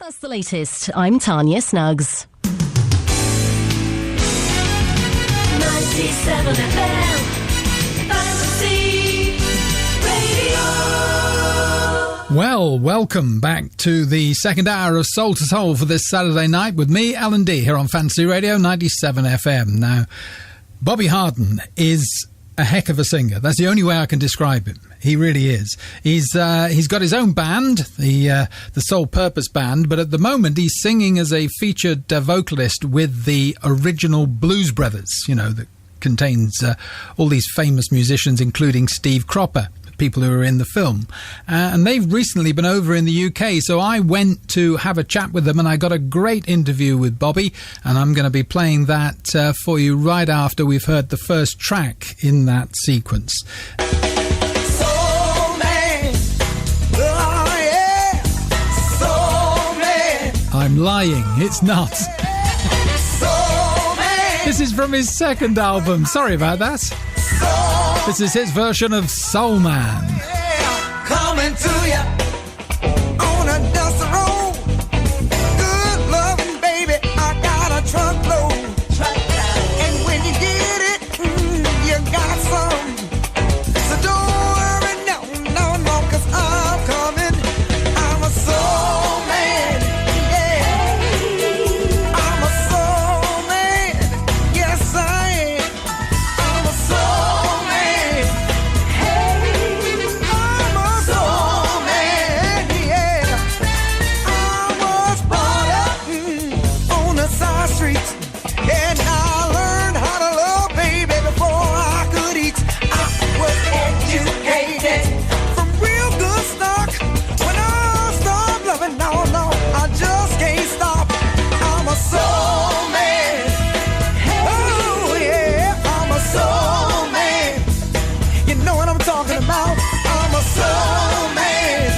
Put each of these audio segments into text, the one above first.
That's the latest. I'm Tanya Snuggs. 97 FM, Fantasy Radio. Well, welcome back to the second hour of Soul to Soul for this Saturday night with me, Alan Dee, here on Fantasy Radio 97 FM. Now, Bobby Harden is a heck of a singer. That's the only way I can describe him. He really is. He's got his own band, the Soul Purpose Band, but at the moment he's singing as a featured vocalist with the original Blues Brothers, you know, that contains all these famous musicians, including Steve Cropper, people who are in the film. And they've recently been over in the UK, so I went to have a chat with them and I got a great interview with Bobby, and I'm going to be playing that for you right after we've heard the first track in that sequence. I'm lying, it's not. This is from his second album. Sorry about that. This is his version of Soul Man. Coming to you on a dusty road. Good loving, baby, I got a truckload. And when you get it, you got some. So don't worry, no, 'cause I'm coming. I'm a soul man, yeah. I'm a soul man, yes I am. I'm a soul man. I'm a soul man, yeah. I was brought up on the side streets, and I learned how to love, baby, before I could eat. I was educated from real good stock. When I start loving, no, I just can't stop. I'm a soul man. Oh yeah, I'm a soul man. You know what I'm talking about? I'm a soul man.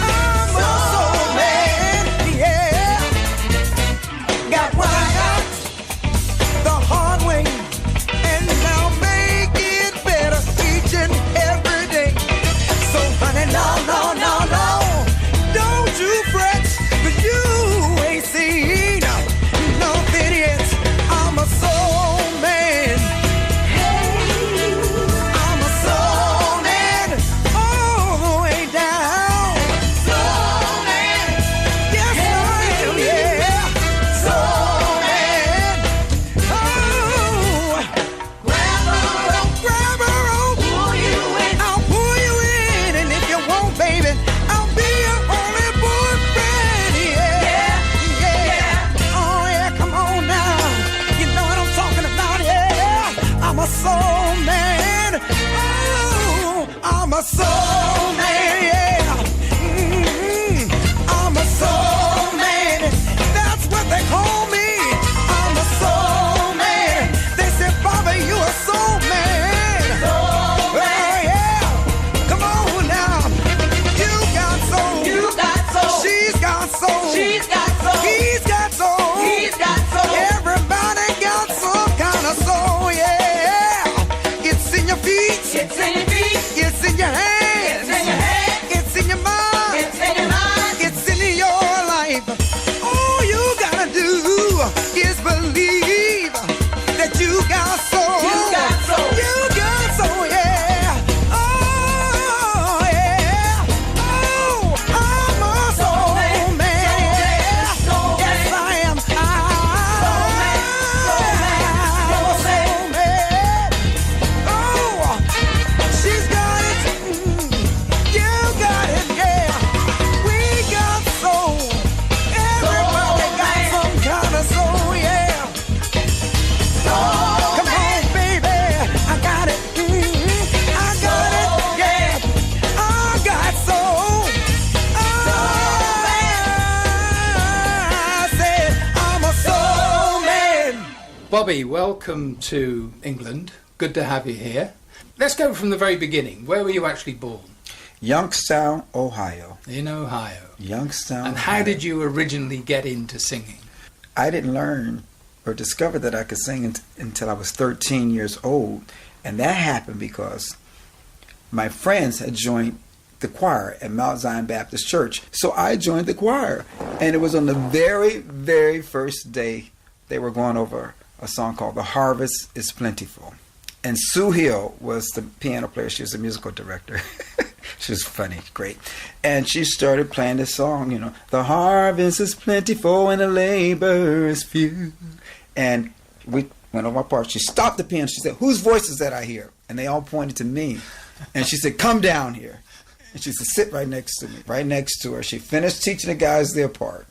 I'm a soul man, yeah. Got what I got the hard way, and I'll make it better each and every day. So honey, no, don't you fret, 'cause you ain't seen nothing yet. I'm a soul man. I'm a soul man, all the way down. Soul man, yes I am, yeah. Soul man, oh. Grab a rope, pull you in. I'll pull you in, and if you won't, baby, I'll be your only boyfriend, yeah. Oh yeah, come on now. You know what I'm talking about, yeah. I'm a soul man. Oh, I'm a soul man, yeah. I'm a soul man. That's what they call me. I'm a soul man. They say, Bobby, you a soul man. Soul man. Yeah. Come on now. You got soul. She's got soul. He's got soul. Everybody got some kind of soul, yeah. It's in your feet. It's in your hands. It's in your mind. It's in your life. All you gotta do is believe that you got soul. You got soul, yeah. Oh, yeah. Oh, I'm a soul man. Yes, I am. I'm a soul man. Oh, she's got it. You got it, yeah. We got soul. Everybody got some kind of soul, yeah. Come on, baby. I got it. I got it, yeah. I got soul. I said I'm a soul man. Bobby, welcome to England. Good to have you here. Let's go from the very beginning. Where were you actually born? Youngstown, Ohio. In Ohio. Youngstown. And how did you originally get into singing? I didn't learn or discover that I could sing until I was 13 years old. And that happened because my friends had joined the choir at Mount Zion Baptist Church. So I joined the choir, and it was on the very, very first day they were going over a song called "The Harvest is Plentiful." And Sue Hill was the piano player. She was the musical director. She was funny, great. And she started playing this song, you know, "The harvest is plentiful and the labor is few." And we went over our part. She stopped the piano. She said, "Whose voice is that I hear?" And they all pointed to me. And she said, "Come down here." And she said, "Sit right next to me." Right next to her. She finished teaching the guys their part.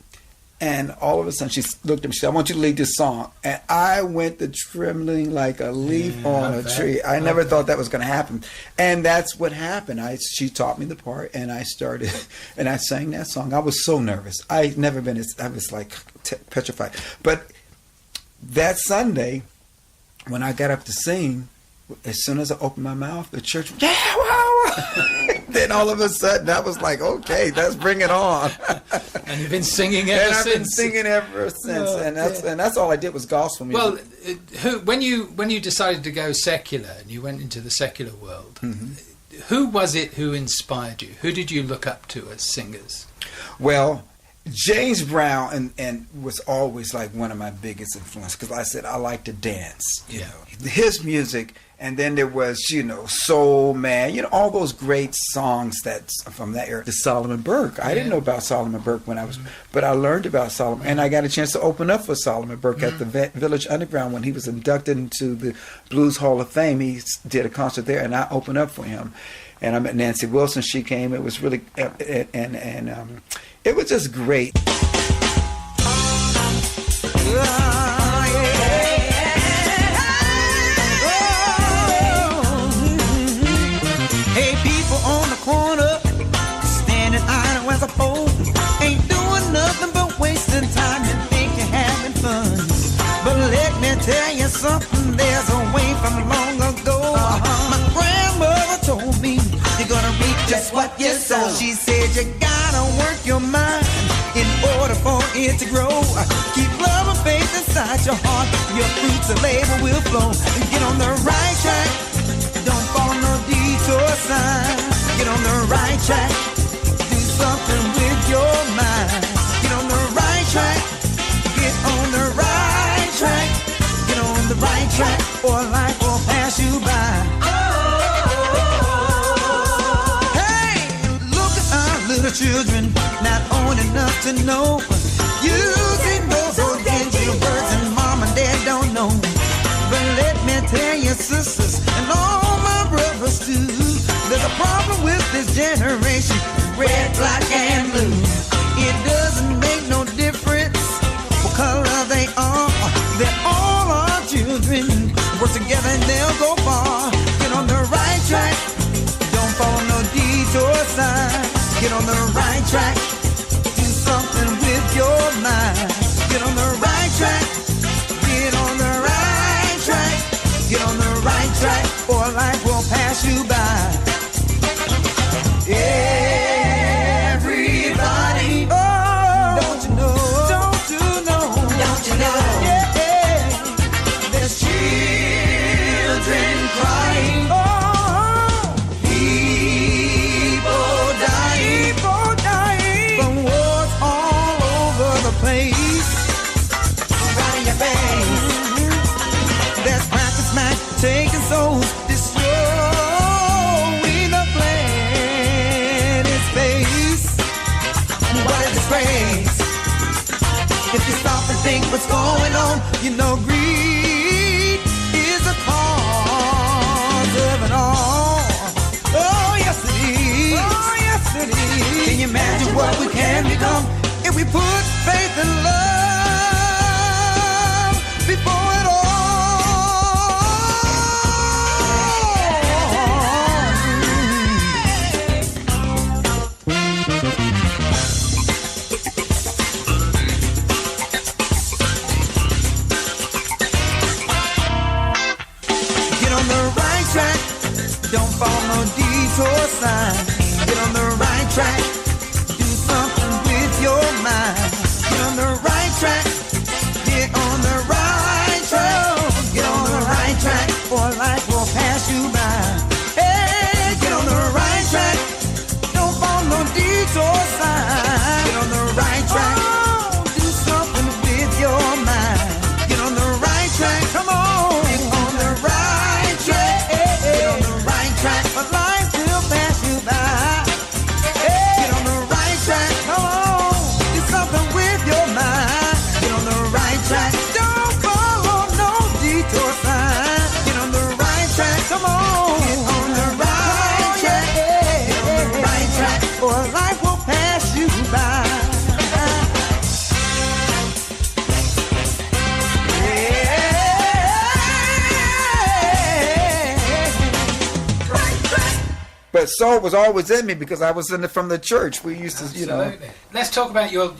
And all of a sudden, she looked at me. She said, "I want you to lead this song." And I went to trembling like a leaf on a tree. I never thought that was going to happen. And that's what happened. She taught me the part, and I started, and I sang that song. I was so nervous. I'd never been, I was like petrified. But that Sunday, when I got up to sing, as soon as I opened my mouth, the church, "Yeah, wow!" Then all of a sudden, I was like, "Okay, let's bring it on." And you've been singing ever since. And I've been singing ever since. And that's all I did was gospel music. Well, when you decided to go secular and you went into the secular world, who was it who inspired you? Who did you look up to as singers? Well, James Brown and was always like one of my biggest influences, because I said I like to dance. You know, his music. And then there was, you know, Soul Man, you know, all those great songs that's from that era. The Solomon Burke. I didn't know about Solomon Burke when I was, but I learned about Solomon. And I got a chance to open up for Solomon Burke at the Village Underground when he was inducted into the Blues Hall of Fame. He did a concert there, and I opened up for him. And I met Nancy Wilson. She came. It was really, and it was just great. Corner, standing idle as a pole, ain't doing nothing but wasting time and think you're having fun. But let me tell you something, there's a way from long ago. My grandmother told me you're gonna reap just what you sow. She said you gotta work your mind in order for it to grow. Keep love and faith inside your heart, your fruits of labor will flow. And get on the right track, don't follow no detour sign. Get on the right track, do something with your mind. Get on the right track, get on the right track. Get on the right track, or life will pass you by. Hey, look at our little children, not old enough to know. Using those organic words and mom and dad don't know. But let me tell you, sisters, and all my brothers too, there's a problem with this generation, red, black, and blue. It doesn't make no difference what color they are. They're all our children. Work together and they'll go far. Get on the right track, don't follow no detour sign. Get on the right track, do something with your mind. Get on the right track, get on the right track. Get on the right track, or life will pass you by. Everybody, oh, don't you know? Don't you know? Don't you know? Yeah, there's children crying. Oh, people dying from wars all over the place. Right in your face. There's crack and smack, taking souls, destroying the planet's face. What a disgrace. If you stop and think what's going on, you know greed is the cause of it all. Oh, yes it is. Oh, yes it is. Can you imagine what we can become if we put faith and love before it all? Don't follow no detour sign. Get on the right track, do something with your mind. Get on the but soul was always in me because I was from the church. We used to, Absolutely. Let's talk about your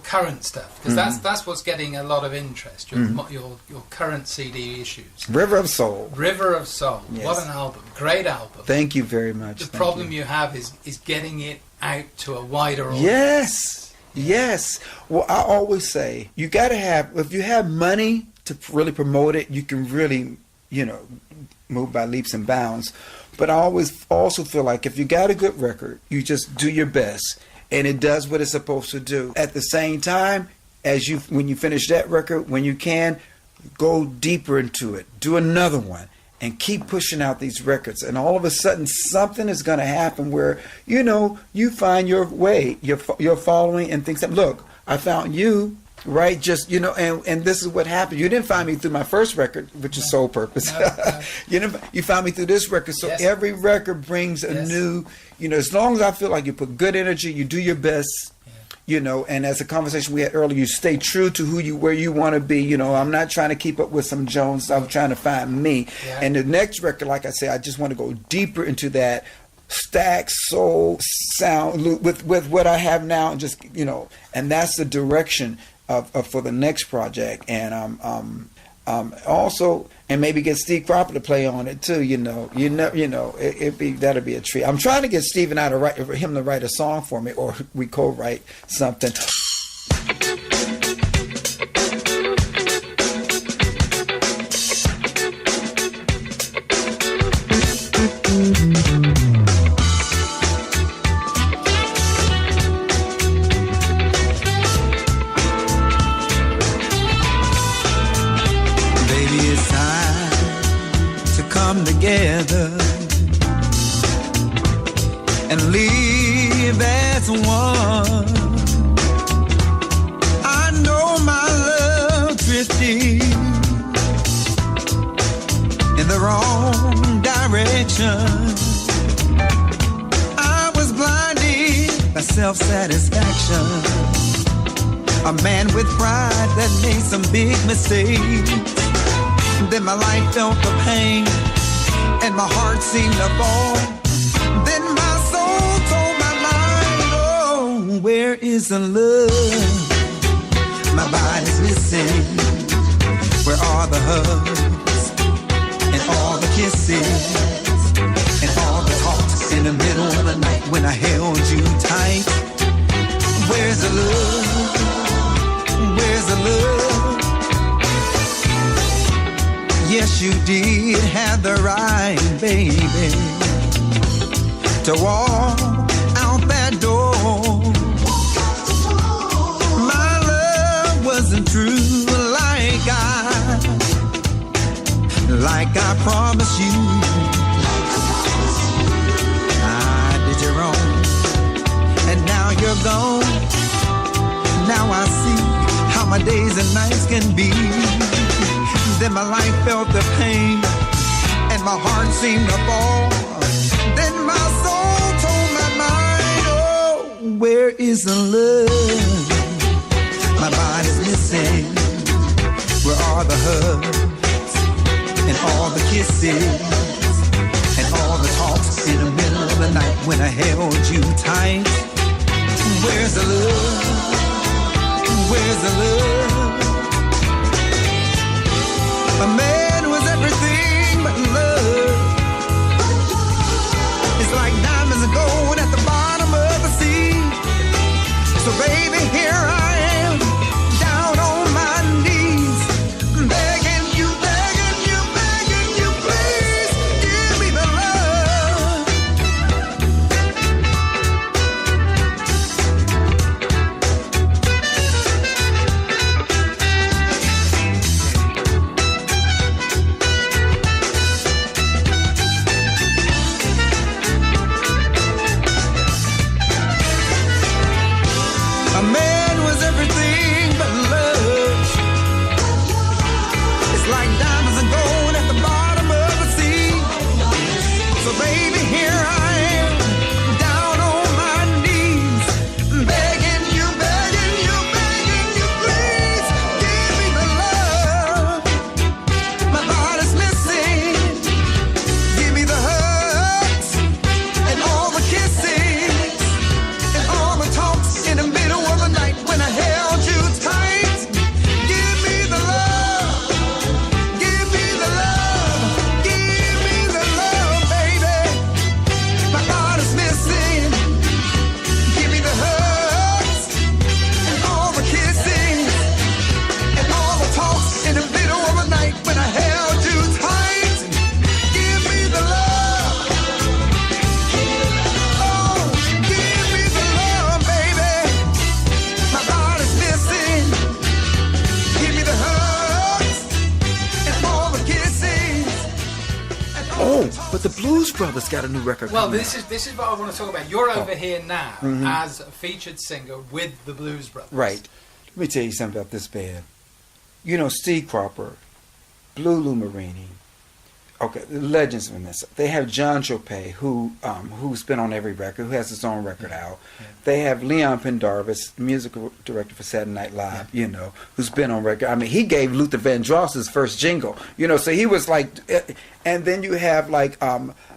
current stuff, because that's what's getting a lot of interest. Your current CD issues. River of Soul. River of Soul. Yes. What an album! Great album. Thank you very much. The problem you have is getting it out to a wider audience. Yes. Well, I always say you got to have. If you have money to really promote it, you can really, move by leaps and bounds. But I always also feel like if you got a good record, you just do your best, and it does what it's supposed to do. At the same time, when you finish that record, when you can, go deeper into it, do another one, and keep pushing out these records. And all of a sudden, something is going to happen where you find your way, your following, and things. Look, I found you. Right, just and this is what happened. You didn't find me through my first record, which is Soul Purpose. No. You found me through this record. So every record brings a new. As long as I feel like you put good energy, you do your best. And as a conversation we had earlier, you stay true to where you want to be. I'm not trying to keep up with some Jones. I'm trying to find me. Yeah. And the next record, like I say, I just want to go deeper into that stack soul sound with what I have now, and just and that's the direction. For the next project, and also, and maybe get Steve Cropper to play on it too. That'll be a treat. I'm trying to get Steve and I to write a song for me, or we co-write something. Together and live as one. I know my love drifted in the wrong direction. I was blinded by self-satisfaction. A man with pride that made some big mistakes. Then my life felt the pain, and my heart seemed to fall. Then my soul told my mind, oh, where is the love? My body's missing. Where are the hugs and all the kisses and all the talks in the middle of the night when I held you tight? Where's the love? Where's the love? Yes, you did have the right, baby, to walk out that door. My love wasn't true like I promised you. I did you wrong, and now you're gone. Now I see how my days and nights can be. Then my life felt the pain, and my heart seemed to fall. Then my soul told my mind, oh, where is the love? My body's missing. Where are the hugs and all the kisses and all the talks in the middle of the night when I held you tight? Where's the love? Where's the love? A man was everything but love. It's like diamonds and gold at the bottom of the sea. So baby, here I am, down on my knees, begging you, please give me the love. A man was everything but love. It's like diamonds and gold at the bottom of the sea. So baby, here I am, down on my knees, begging you, please give me the love. My body's missing. Give me the hugs and all Blues Brothers got a new record. Well, coming this out. is what I want to talk about. You're over here now as a featured singer with the Blues Brothers. Right. Let me tell you something about this band. You know, Steve Cropper, Lou Marini. Okay, the legends in this. They have John Chopay, who's been on every record, who has his own record out. Yeah. They have Leon Pendarvis, musical director for Saturday Night Live, you know, who's been on record. I mean, he gave Luther Vandross his first jingle, you know, so he was like, and then you have like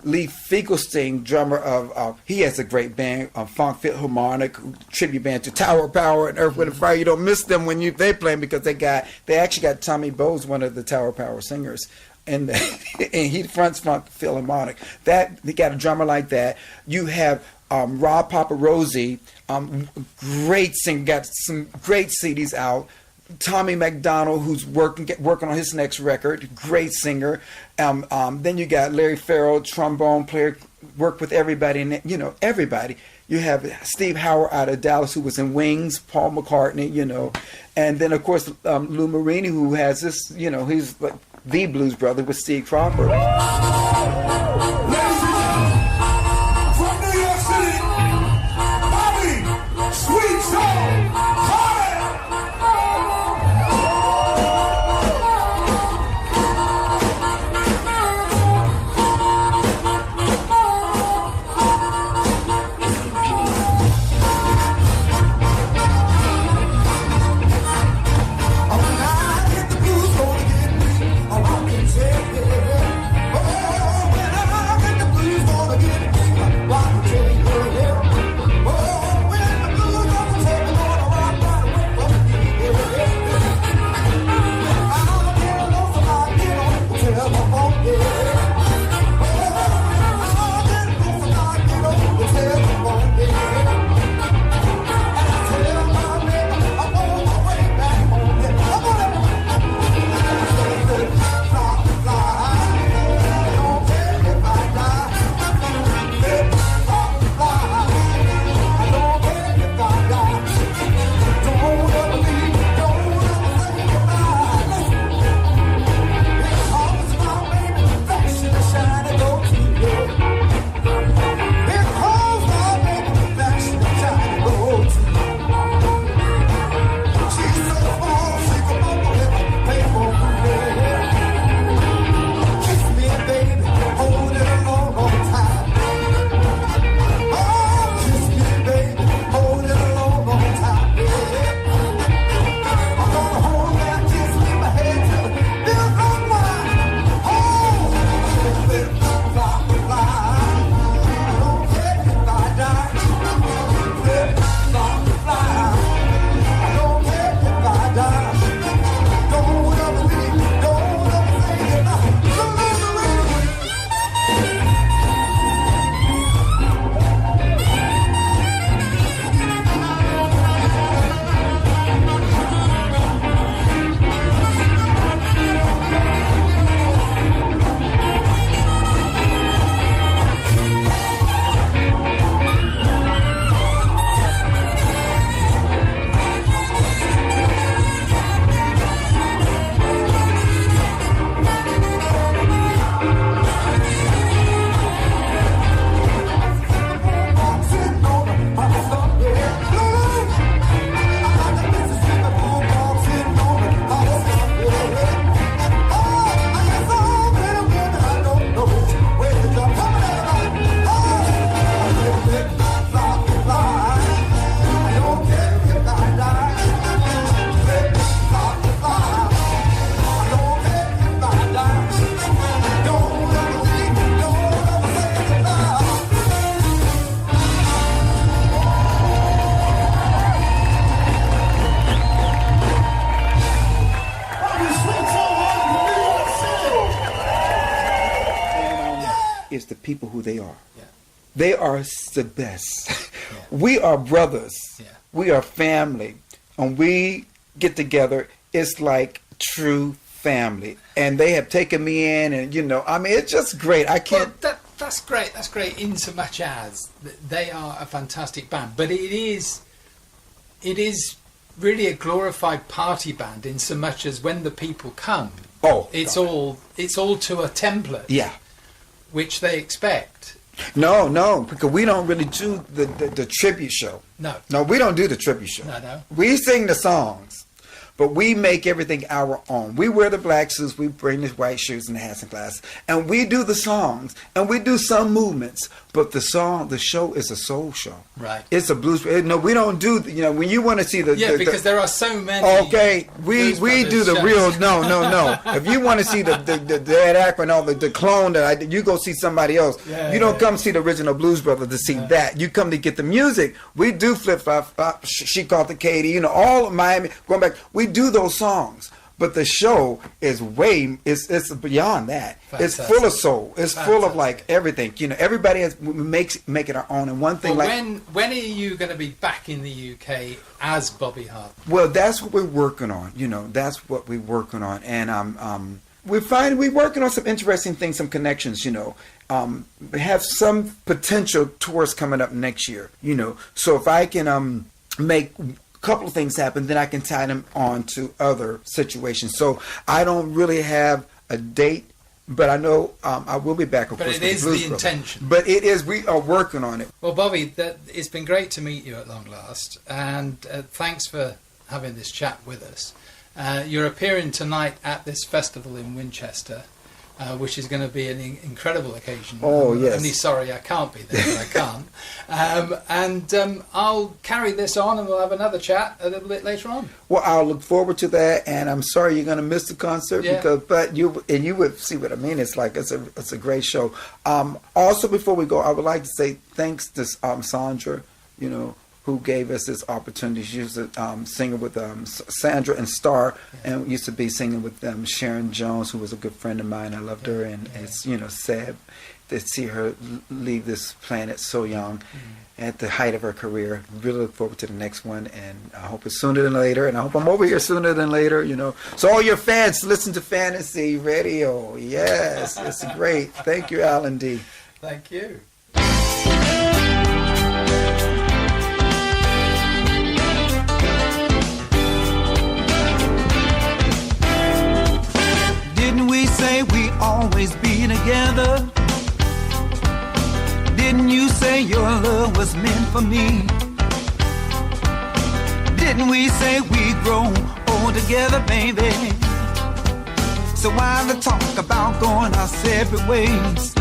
Lee Finkelstein, drummer of, he has a great band, Funk Philharmonic, tribute band to Tower Power and Earth, Wind and Fire. You don't miss them when they play because they actually got Tommy Bowes, one of the Tower Power singers. And he fronts Funk Philharmonic. That they got a drummer like that. You have Rob Paparosi, great singer, got some great CDs out. Tommy McDonald, who's working on his next record, great singer. Then you got Larry Farrell, trombone player, worked with everybody, and you know everybody. You have Steve Howard out of Dallas, who was in Wings, Paul McCartney, you know, and then of course Lou Marini, who has this, you know, he's like the Blues Brother with Steve Cropper. From New York City, Bobby Sweet Soul Harden. Is the people who they are. Yeah. They are the best. Yeah. We are brothers. Yeah. We are family. And we get together, it's like true family. And they have taken me in, and you know, I mean, it's just great. I can't. Well, that's great. That's great. In so much as they are a fantastic band, but it is really a glorified party band. In so much as when the people come, Oh, it's God. all to a template. Yeah. which they expect. No, because we don't really do the tribute show. No, we don't do the tribute show. No. We sing the songs, but we make everything our own. We wear the black suits, we bring the white shoes and the hats and glasses, and we do the songs, and we do some movements. But the show is a soul show. Right. It's a blues. No, we don't do. When you want to see the because there are so many. Okay, we do the shows. real. No. If you want to see the Ed Akron or the clone that you go see somebody else. You don't come see the original Blues Brothers to see that. You come to get the music. We do Flip Flop. She Called the Katie. All of Miami. Going back, we do those songs. But the show is it's beyond that. Fantastic. It's full of soul. It's full of like everything. Everybody make it our own. And one thing when are you going to be back in the UK as Bobby Harden? Well, that's what we're working on. That's what we're working on. And we're working on some interesting things, some connections. We have some potential tours coming up next year. So if I can make couple of things happen, then I can tie them on to other situations. So I don't really have a date, but I know I will be back. But it is the intention. But it is. We are working on it. Well, Bobby, it's been great to meet you at long last, and thanks for having this chat with us. You're appearing tonight at this festival in Winchester, which is going to be an incredible occasion. Yes. I'm only sorry I can't be there, but I can't. I'll carry this on, and we'll have another chat a little bit later on. Well, I'll look forward to that, and I'm sorry you're going to miss the concert but you would see what I mean. It's like it's a great show. Also, before we go, I would like to say thanks to Sandra, who gave us this opportunity. She was a singer with Sandra and Star, and used to be singing with Sharon Jones, who was a good friend of mine. I loved her, and it's sad to see her leave this planet so young at the height of her career. Really look forward to the next one, and I hope it's sooner than later, and I hope I'm over here sooner than later. So all your fans, listen to Fantasy Radio. Yes, it's great. Thank you, Alan Dee. Thank you. Didn't we say we always be together? Didn't you say your love was meant for me? Didn't we say we'd grow old together, baby? So why the talk about going our separate ways?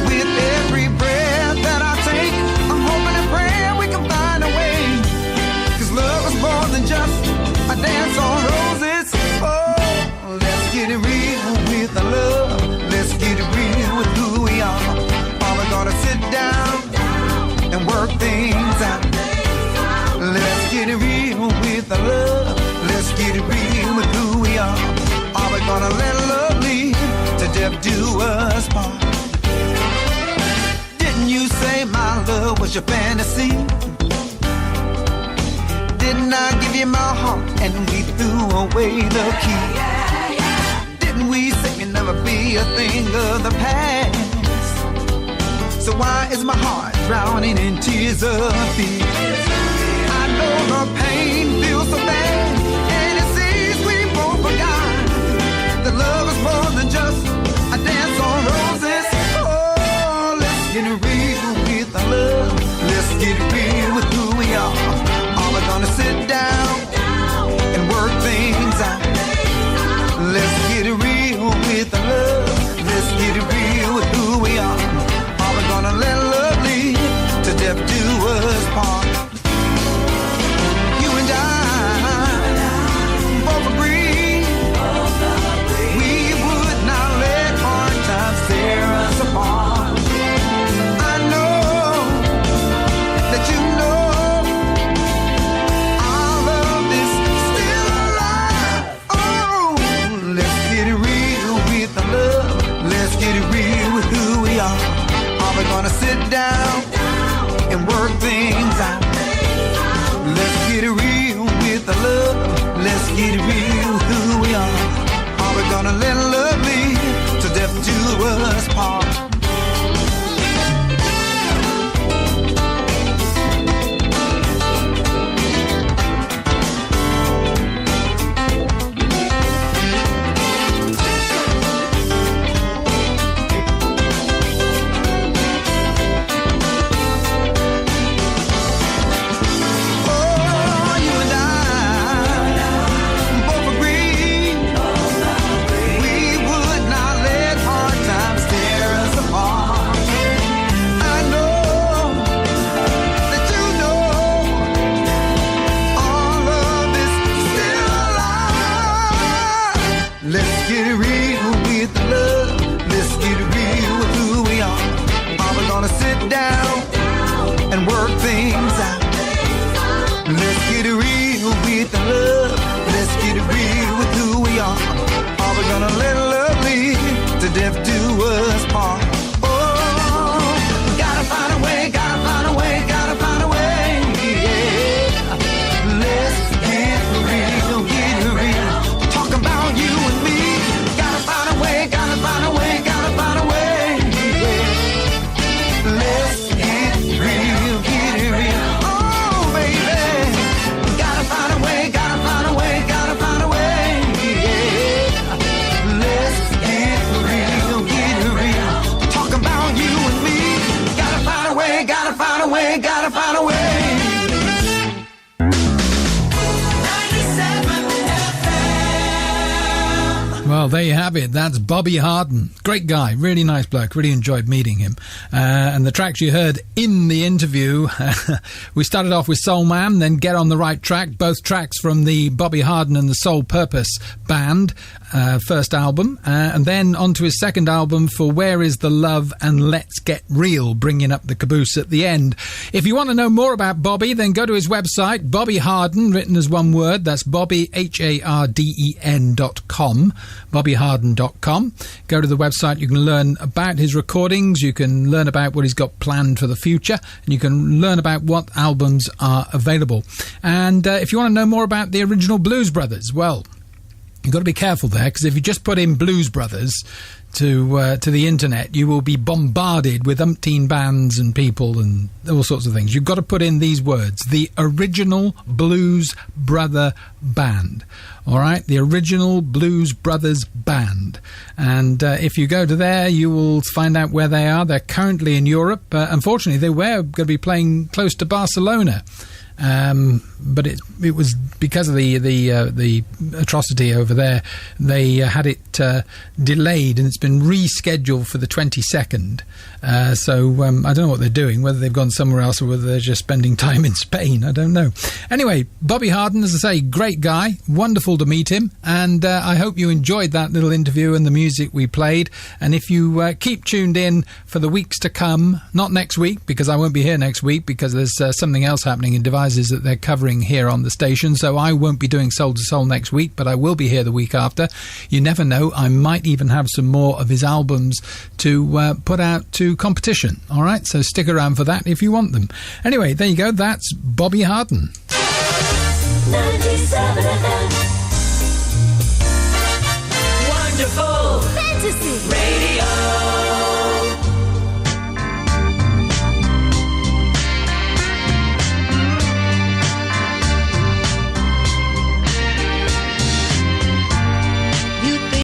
With every breath that I take, I'm hoping and praying we can find a way. 'Cause love is more than just a dance on roses. Oh, let's get it real with the love. Let's get it real with who we are. Are we gonna sit down and work things out? Let's get it real with the love. Let's get it real with who we are. Are we gonna let love lead to death do us part? Didn't you say my love was your fantasy? Didn't I give you my heart and we threw away the key? Didn't we say you'd never be a thing of the past? So why is my heart drowning in tears of fear? I know the pain feels so bad, and it seems we both forgot that love is more than just a dance on roses. Oh, let's get real with our love. Let's get real with who we are. Are we gonna sit down and work things out? Let's get real with our love. Let's get real with who we are. Are we gonna let love lead to death do us part? You and Well, there you have it. That's Bobby Harden. Great guy. Really nice bloke. Really enjoyed meeting him. And the tracks you heard in the interview, we started off with Soul Man, then Get on the Right Track. Both tracks from the Bobby Harden and the Soul Purpose Band first album. And then onto his second album for Where Is the Love and Let's Get Real, bringing up the caboose at the end. If you want to know more about Bobby, then go to his website, Bobby Harden, written as one word. That's Bobby, HARDEN.com, BobbyHarden.com. Go to the website. You can learn about his recordings. You can learn about what he's got planned for the future. And you can learn about what albums are available. And if you want to know more about the original Blues Brothers, well, you've got to be careful there, because if you just put in Blues Brothers to the internet, you will be bombarded with umpteen bands and people and all sorts of things. You've got to put in these words: the original Blues Brother Band. All right, the original Blues Brothers Band. And if you go to there, you will find out where they are. They're currently in Europe. Unfortunately, they were going to be playing close to Barcelona. But it was because of the atrocity over there. They had it delayed, and it's been rescheduled for the 22nd. So I don't know what they're doing, whether they've gone somewhere else or whether they're just spending time in Spain. I don't know. Anyway, Bobby Harden, as I say, great guy. Wonderful to meet him. And I hope you enjoyed that little interview and the music we played. And if you keep tuned in for the weeks to come, not next week, because I won't be here next week, because there's something else happening in Devices that they're covering here on the station, so I won't be doing Soul to Soul next week, but I will be here the week after. You never know, I might even have some more of his albums to put out to competition. All right, so stick around for that if you want them. Anyway, there you go. That's Bobby Harden. 97 FM. Wonderful. Fantasy.